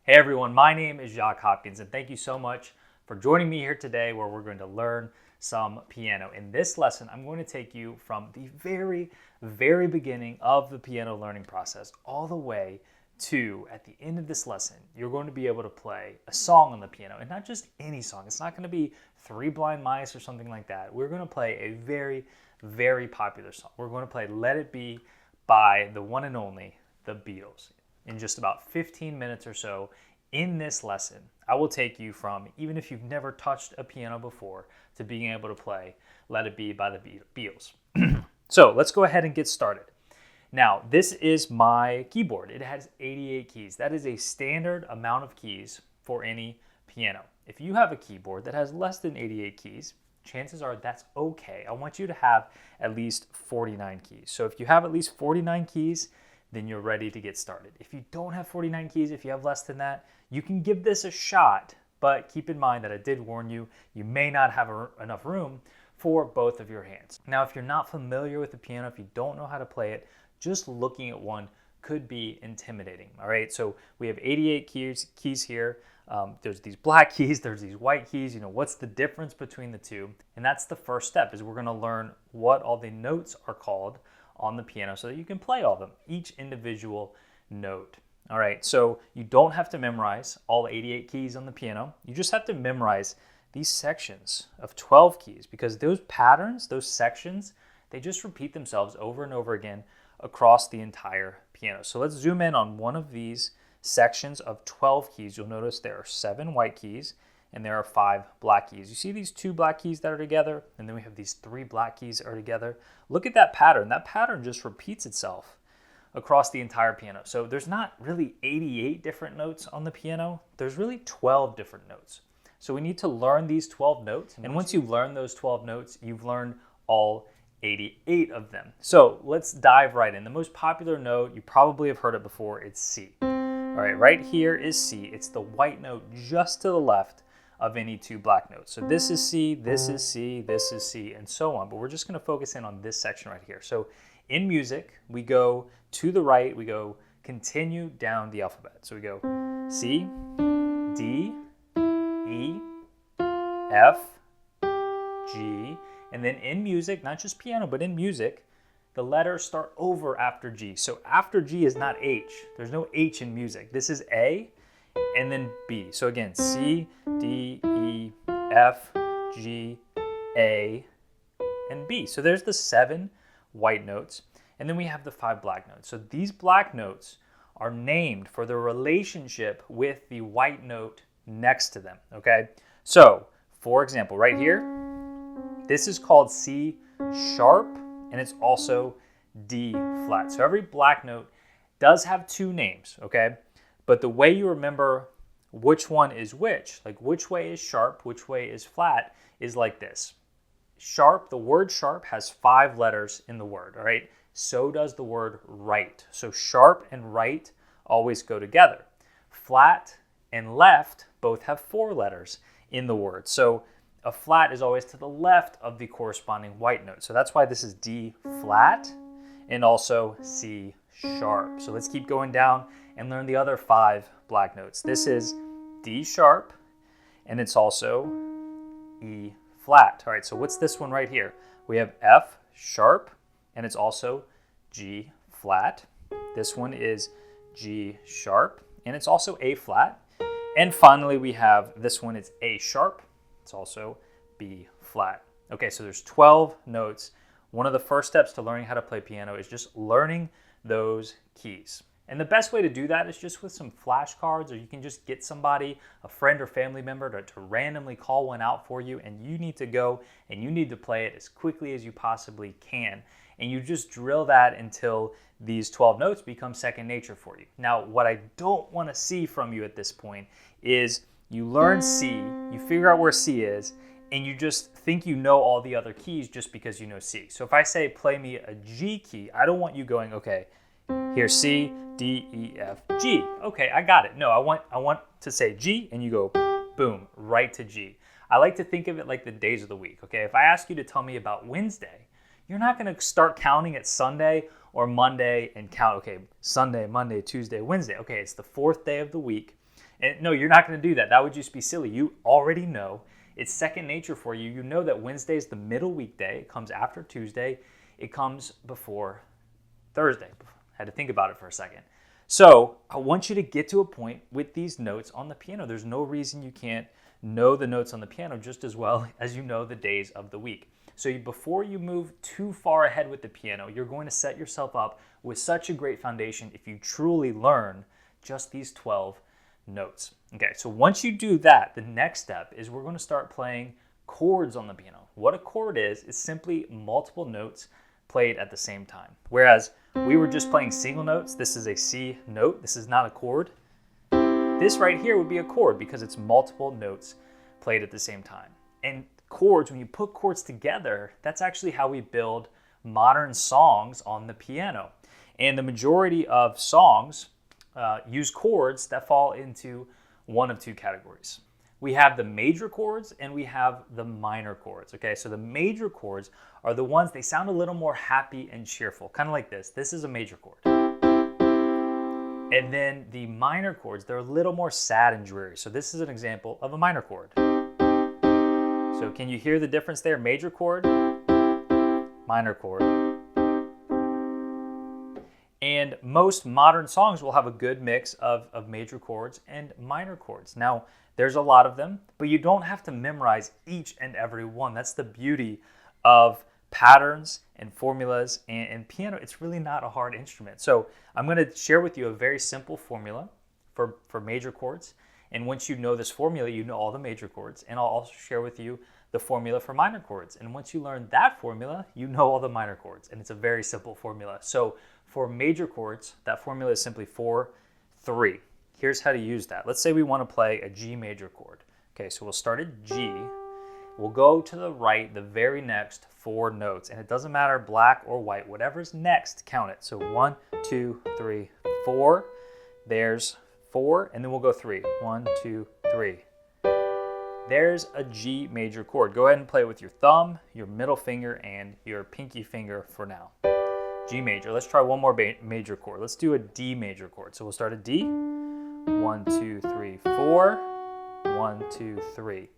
Hey everyone, my name is Jacques Hopkins and thank you so much for joining me here today where we're going to learn some piano. In this lesson, I'm going to take you from the very beginning of the piano learning process all the way to, at the end of this lesson, you're going to be able to play a song on the piano, and not just any song. It's not going to be Three Blind Mice or something like that. We're going to play a very popular song. We're going to play Let It Be by the one and only the Beatles. In just about 15 minutes or so in this lesson, I will take you from, even if you've never touched a piano before, to being able to play Let It Be by the Beatles. So let's go ahead and get started. Now, this is my keyboard. It has 88 keys. That is a standard amount of keys for any piano. If you have a keyboard that has less than 88 keys, chances are that's okay. I want you to have at least 49 keys. So if you have at least 49 keys, then you're ready to get started. If you don't have 49 keys, if you have less than that, you can give this a shot, but keep in mind that I did warn you, you may not have enough room for both of your hands. Now, if you're not familiar with the piano, if you don't know how to play it, just looking at one could be intimidating, all right? So we have 88 keys here. There's these black keys, there's these white keys. What's the difference between the two? And that's the first step, is we're gonna learn what all the notes are called on the piano so that you can play all of them, each individual note. All right, so you don't have to memorize all 88 keys on the piano. You just have to memorize these sections of 12 keys, because those patterns, those sections, they just repeat themselves over and over again across the entire piano. So let's zoom in on one of these sections of 12 keys. You'll notice there are 7 white keys and there are 5 black keys. You see these 2 black keys that are together, and then we have these 3 black keys that are together. Look at that pattern. That pattern just repeats itself across the entire piano. So there's not really 88 different notes on the piano. There's really 12 different notes. So we need to learn these 12 notes. And once you learn those 12 notes, you've learned all 88 of them. So let's dive right in. The most popular note, you probably have heard it before, it's C. All right, right here is C. It's the white note just to the left of any 2 black notes. So this is C, this is C, this is C, and so on. But we're just going to focus in on this section right here. So in music, we go to the right, we go continue down the alphabet. So we go C, D, E, F, G, and then in music, not just piano, but in music, the letters start over after G. So after G is not H. There's no H in music. This is A and then B. So again, C, D, E, F, G, A, and B. So there's the 7 white notes. And then we have the 5 black notes. So these black notes are named for the relationship with the white note next to them, okay? So, for example, right here, this is called C sharp, and it's also D flat. So every black note does have 2 names, okay? But the way you remember which one is which, like which way is sharp, which way is flat, is like this. Sharp, the word sharp has 5 letters in the word, all right? So does the word right. So sharp and right always go together. Flat and left both have 4 letters in the word. So a flat is always to the left of the corresponding white note. So that's why this is D flat and also C sharp. So let's keep going down and learn the other 5 black notes. This is D sharp, and it's also E flat. All right, so what's this one right here? We have F sharp, and it's also G flat. This one is G sharp, and it's also A flat. And finally, we have this one, it's A sharp. It's also B flat. Okay, so there's 12 notes. One of the first steps to learning how to play piano is just learning those keys. And the best way to do that is just with some flashcards, or you can just get somebody, a friend or family member, to randomly call one out for you, and you need to go and you need to play it as quickly as you possibly can. And you just drill that until these 12 notes become second nature for you. Now, what I don't want to see from you at this point is you learn C, you figure out where C is, and you just think you know all the other keys just because you know C. So if I say play me a G key, I don't want you going, okay, here's C, D, E, F, G. Okay, I got it. No, I want to say G, and you go, boom, right to G. I like to think of it like the days of the week, okay? If I ask you to tell me about Wednesday, you're not going to start counting at Sunday or Monday and count, okay, Sunday, Monday, Tuesday, Wednesday. Okay, it's the fourth day of the week, And no, you're not going to do that. That would just be silly. You already know. It's second nature for you. You know that Wednesday is the middle weekday. It comes after Tuesday. It comes before Thursday. I had to think about it for a second. So I want you to get to a point with these notes on the piano. There's no reason you can't know the notes on the piano just as well as you know the days of the week. So before you move too far ahead with the piano, you're going to set yourself up with such a great foundation if you truly learn just these 12 notes. Okay, so once you do that, the next step is we're going to start playing chords on the piano. What a chord is simply multiple notes played at the same time. Whereas we were just playing single notes, this is a C note, this is not a chord. This right here would be a chord because it's multiple notes played at the same time. And chords, when you put chords together, that's actually how we build modern songs on the piano. And the majority of songs use chords that fall into one of two categories. We have the major chords and we have the minor chords. Okay, so the major chords are the ones, they sound a little more happy and cheerful, kind of like this. This is a major chord. And then the minor chords, they're a little more sad and dreary. So this is an example of a minor chord. So can you hear the difference there? Major chord, minor chord. And most modern songs will have a good mix of major chords and minor chords. Now, there's a lot of them, but you don't have to memorize each and every one. That's the beauty of patterns and formulas and piano. It's really not a hard instrument. So I'm going to share with you a very simple formula for major chords. And once you know this formula, you know all the major chords. And I'll also share with you the formula for minor chords. And once you learn that formula, you know all the minor chords. And it's a very simple formula. So for major chords, that formula is simply 4-3. Here's how to use that. Let's say we want to play a G major chord. Okay, so we'll start at G. We'll go to the right, the very next 4 notes. And it doesn't matter black or white. Whatever's next, count it. So 1, 2, 3, 4. There's 4, and then we'll go 3. 1, 2, 3. There's a G major chord. Go ahead and play it with your thumb, your middle finger, and your pinky finger for now. G major. Let's try one more major chord. Let's do a D major chord. So we'll start at D. 1, 2, 3, 4. 1, 2, 3.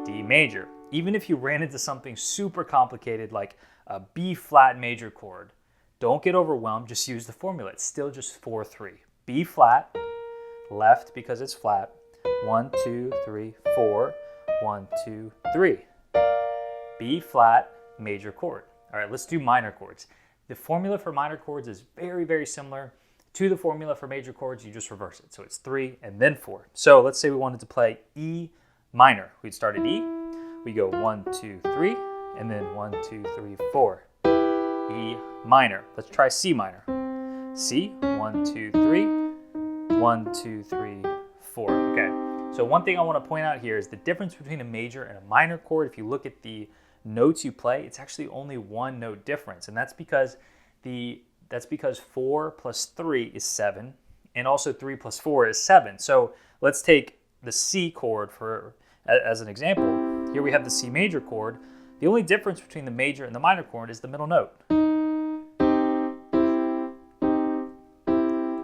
D major. Even if you ran into something super complicated like a B flat major chord, don't get overwhelmed. Just use the formula. It's still just 4-3. B flat, left because it's flat. 1, 2, 3, 4. 1, 2, 3. B flat major chord. All right, let's do minor chords. The formula for minor chords is very, very similar to the formula for major chords. You just reverse it. So it's 3 and then 4. So let's say we wanted to play E minor. We'd start at E. We go 1, 2, 3, and then 1, 2, 3, 4. E minor. Let's try C minor. C, 1, 2, 3. 1, 2, 3, 4. Okay. So one thing I want to point out here is the difference between a major and a minor chord. If you look at the notes you play, it's actually only one note difference, and that's because 4 plus 3 is 7, and also 3 plus 4 is 7. So let's take the C chord as an example. Here we have the C major chord. The only difference between the major and the minor chord is the middle note.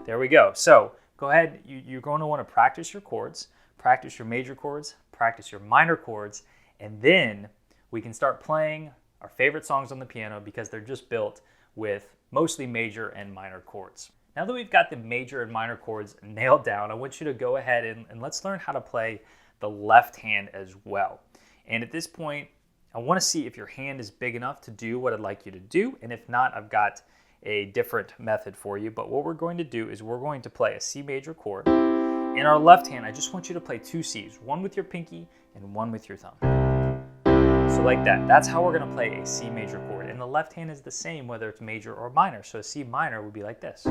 There we go. So go ahead, you're going to want to practice your chords, practice your major chords, practice your minor chords, and then we can start playing our favorite songs on the piano because they're just built with mostly major and minor chords. Now that we've got the major and minor chords nailed down, I want you to go ahead and let's learn how to play the left hand as well. And at this point, I want to see if your hand is big enough to do what I'd like you to do. And if not, I've got a different method for you. But what we're going to do is we're going to play a C major chord. In our left hand, I just want you to play 2 C's, one with your pinky and one with your thumb. So like that. That's how we're going to play a C major chord. And the left hand is the same whether it's major or minor. So a C minor would be like this.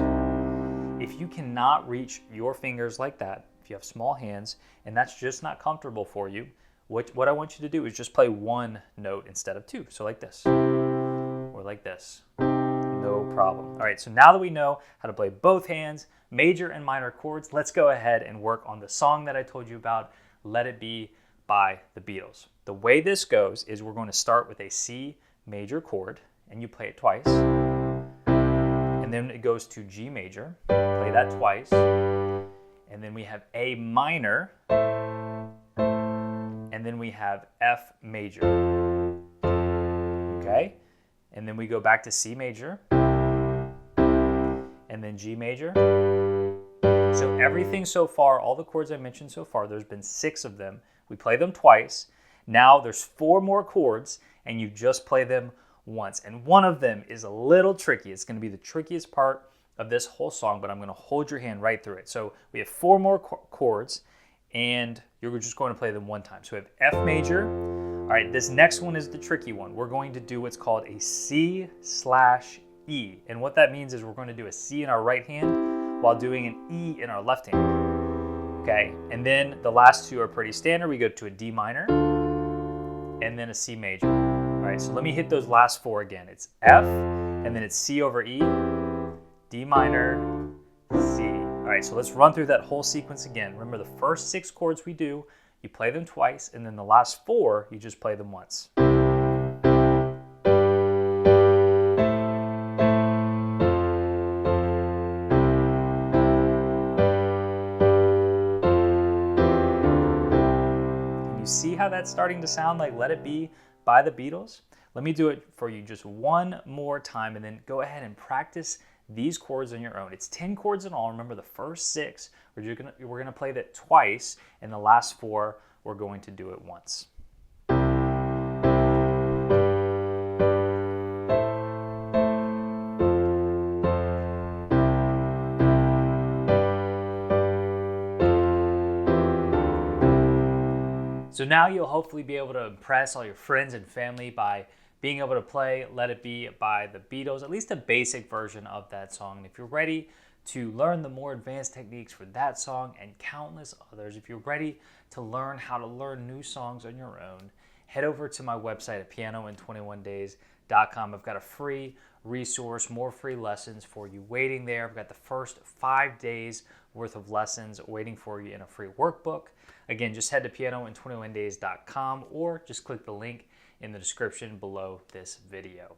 If you cannot reach your fingers like that, if you have small hands and that's just not comfortable for you, what I want you to do is just play one note instead of 2. So like this or like this. No problem. All right, so now that we know how to play both hands, major and minor chords, let's go ahead and work on the song that I told you about, Let It Be by the Beatles. The way this goes is we're going to start with a C major chord, and you play it twice. And then it goes to G major, play that twice. and then we have A minor, and then we have F major. Okay? And then we go back to C major, and then G major. So everything so far, all the chords I mentioned so far, there's been 6 of them. We play them twice. Now there's 4 more chords, and you just play them once. And one of them is a little tricky. It's going to be the trickiest part of this whole song, but I'm going to hold your hand right through it. So we have 4 more chords, and you're just going to play them one time. So we have F major. All right, this next one is the tricky one. We're going to do what's called a C/E. And what that means is we're going to do a C in our right hand while doing an E in our left hand. Okay, and then the last 2 are pretty standard. We go to a D minor and then a C major. All right, so let me hit those last 4 again. It's F, and then it's C over E, D minor, C. All right, so let's run through that whole sequence again. Remember, the first 6 chords we do, you play them twice, and then the last 4, you just play them once. Can you see how that's starting to sound like Let It Be by the Beatles? Let me do it for you just one more time, and then go ahead and practice these chords on your own. It's 10 chords in all. Remember, the first 6, we're going to play that twice, and the last 4, we're going to do it once. So now you'll hopefully be able to impress all your friends and family by being able to play Let It Be by the Beatles, at least a basic version of that song. And if you're ready to learn the more advanced techniques for that song and countless others, if you're ready to learn how to learn new songs on your own, head over to my website at pianoin21days.com. I've got a free resource, more free lessons for you waiting there. I've got the first 5 days worth of lessons waiting for you in a free workbook. Again, just head to pianoin21days.com or just click the link in the description below this video.